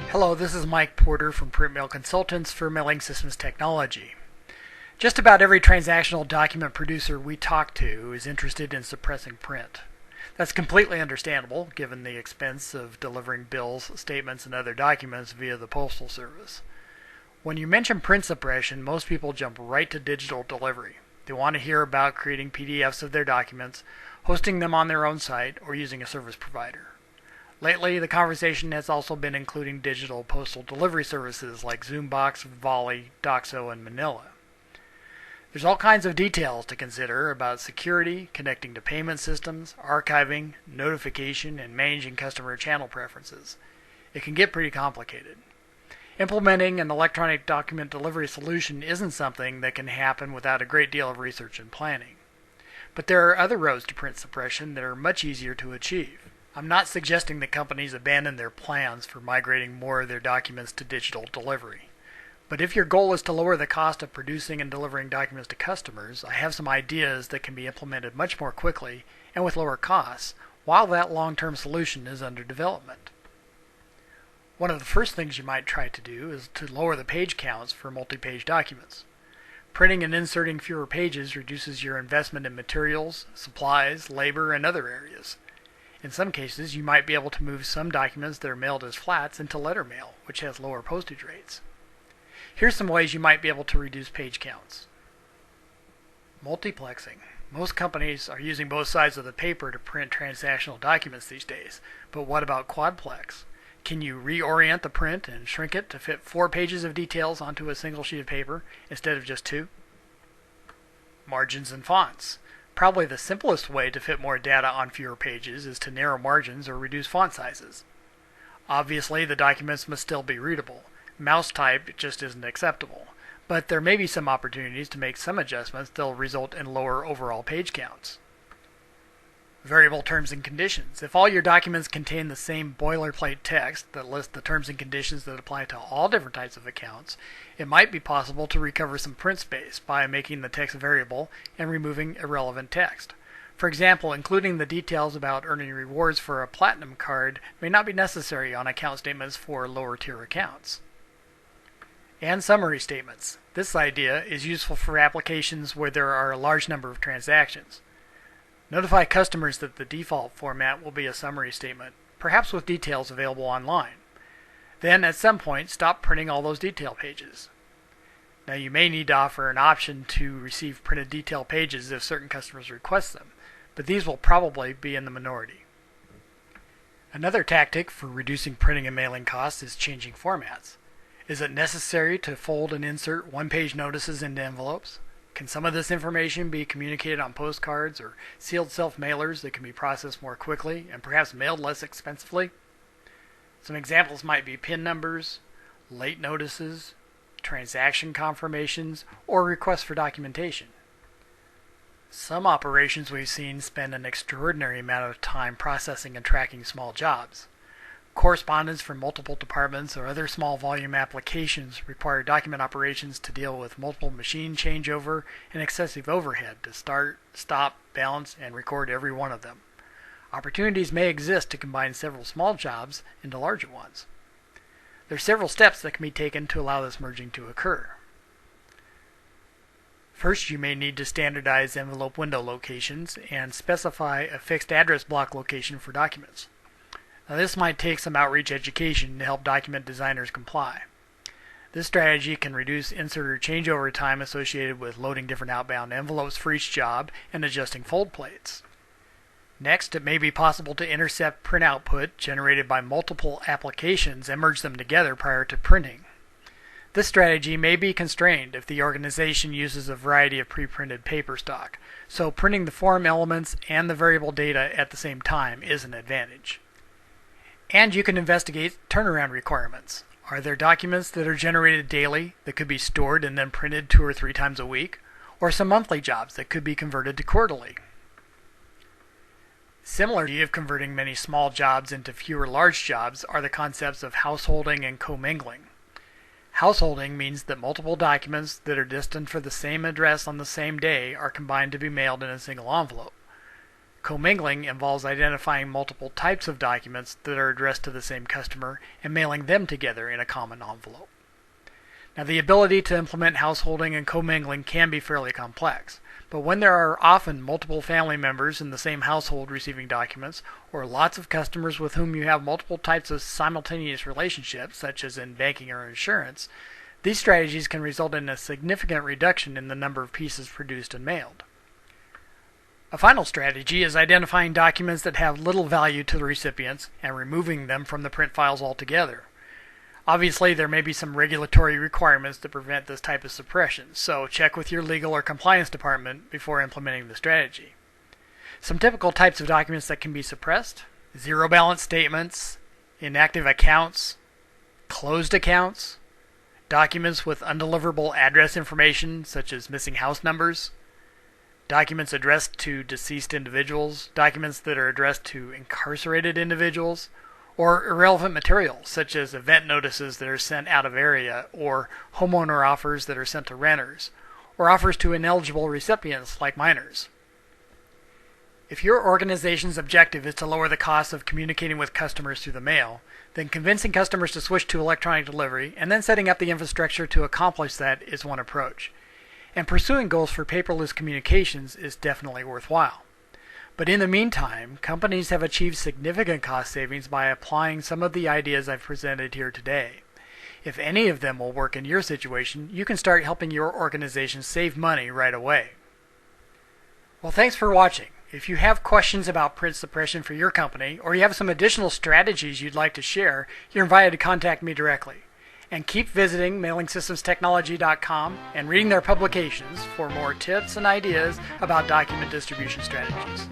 Hello, this is Mike Porter from Print Mail Consultants for Mailing Systems Technology. Just about every transactional document producer we talk to is interested in suppressing print. That's completely understandable given the expense of delivering bills, statements, and other documents via the Postal Service. When you mention print suppression, most people jump right to digital delivery. They want to hear about creating PDFs of their documents, hosting them on their own site, or using a service provider. Lately, the conversation has also been including digital postal delivery services like Zoombox, Volley, Doxo, and Manila. There's all kinds of details to consider about security, connecting to payment systems, archiving, notification, and managing customer channel preferences. It can get pretty complicated. Implementing an electronic document delivery solution isn't something that can happen without a great deal of research and planning. But there are other roads to print suppression that are much easier to achieve. I'm not suggesting that companies abandon their plans for migrating more of their documents to digital delivery. But if your goal is to lower the cost of producing and delivering documents to customers, I have some ideas that can be implemented much more quickly and with lower costs, while that long-term solution is under development. One of the first things you might try to do is to lower the page counts for multi-page documents. Printing and inserting fewer pages reduces your investment in materials, supplies, labor, and other areas. In some cases, you might be able to move some documents that are mailed as flats into letter mail, which has lower postage rates. Here's some ways you might be able to reduce page counts. Multiplexing. Most companies are using both sides of the paper to print transactional documents these days, but what about quadplex? Can you reorient the print and shrink it to fit 4 pages of details onto a single sheet of paper instead of just 2? Margins and fonts. Probably the simplest way to fit more data on fewer pages is to narrow margins or reduce font sizes. Obviously, the documents must still be readable. Mouse type just isn't acceptable, but there may be some opportunities to make some adjustments that will result in lower overall page counts. Variable terms and conditions. If all your documents contain the same boilerplate text that lists the terms and conditions that apply to all different types of accounts, it might be possible to recover some print space by making the text variable and removing irrelevant text. For example, including the details about earning rewards for a platinum card may not be necessary on account statements for lower tier accounts. And summary statements. This idea is useful for applications where there are a large number of transactions. Notify customers that the default format will be a summary statement, perhaps with details available online. Then, at some point, stop printing all those detail pages. Now, you may need to offer an option to receive printed detail pages if certain customers request them, but these will probably be in the minority. Another tactic for reducing printing and mailing costs is changing formats. Is it necessary to fold and insert one-page notices into envelopes? Can some of this information be communicated on postcards or sealed self-mailers that can be processed more quickly and perhaps mailed less expensively? Some examples might be PIN numbers, late notices, transaction confirmations, or requests for documentation. Some operations we've seen spend an extraordinary amount of time processing and tracking small jobs. Correspondence from multiple departments or other small volume applications require document operations to deal with multiple machine changeover and excessive overhead to start, stop, balance, and record every one of them. Opportunities may exist to combine several small jobs into larger ones. There are several steps that can be taken to allow this merging to occur. First, you may need to standardize envelope window locations and specify a fixed address block location for documents. Now, this might take some outreach education to help document designers comply. This strategy can reduce insert or changeover time associated with loading different outbound envelopes for each job and adjusting fold plates. Next, it may be possible to intercept print output generated by multiple applications and merge them together prior to printing. This strategy may be constrained if the organization uses a variety of pre-printed paper stock, so printing the form elements and the variable data at the same time is an advantage. And you can investigate turnaround requirements. Are there documents that are generated daily that could be stored and then printed 2 or 3 times a week? Or some monthly jobs that could be converted to quarterly? Similar to converting many small jobs into fewer large jobs are the concepts of householding and commingling. Householding means that multiple documents that are destined for the same address on the same day are combined to be mailed in a single envelope. Commingling involves identifying multiple types of documents that are addressed to the same customer and mailing them together in a common envelope. Now, the ability to implement householding and commingling can be fairly complex, but when there are often multiple family members in the same household receiving documents, or lots of customers with whom you have multiple types of simultaneous relationships, such as in banking or insurance, these strategies can result in a significant reduction in the number of pieces produced and mailed. A final strategy is identifying documents that have little value to the recipients and removing them from the print files altogether. Obviously, there may be some regulatory requirements to prevent this type of suppression, so check with your legal or compliance department before implementing the strategy. Some typical types of documents that can be suppressed: zero balance statements, inactive accounts, closed accounts, documents with undeliverable address information such as missing house numbers, documents addressed to deceased individuals, documents that are addressed to incarcerated individuals, or irrelevant materials such as event notices that are sent out of area, or homeowner offers that are sent to renters, or offers to ineligible recipients like minors. If your organization's objective is to lower the cost of communicating with customers through the mail, then convincing customers to switch to electronic delivery and then setting up the infrastructure to accomplish that is one approach. And pursuing goals for paperless communications is definitely worthwhile. But in the meantime, companies have achieved significant cost savings by applying some of the ideas I've presented here today. If any of them will work in your situation, you can start helping your organization save money right away. Well, thanks for watching. If you have questions about print suppression for your company, or you have some additional strategies you'd like to share, you're invited to contact me directly. And keep visiting MailingSystemsTechnology.com and reading their publications for more tips and ideas about document distribution strategies.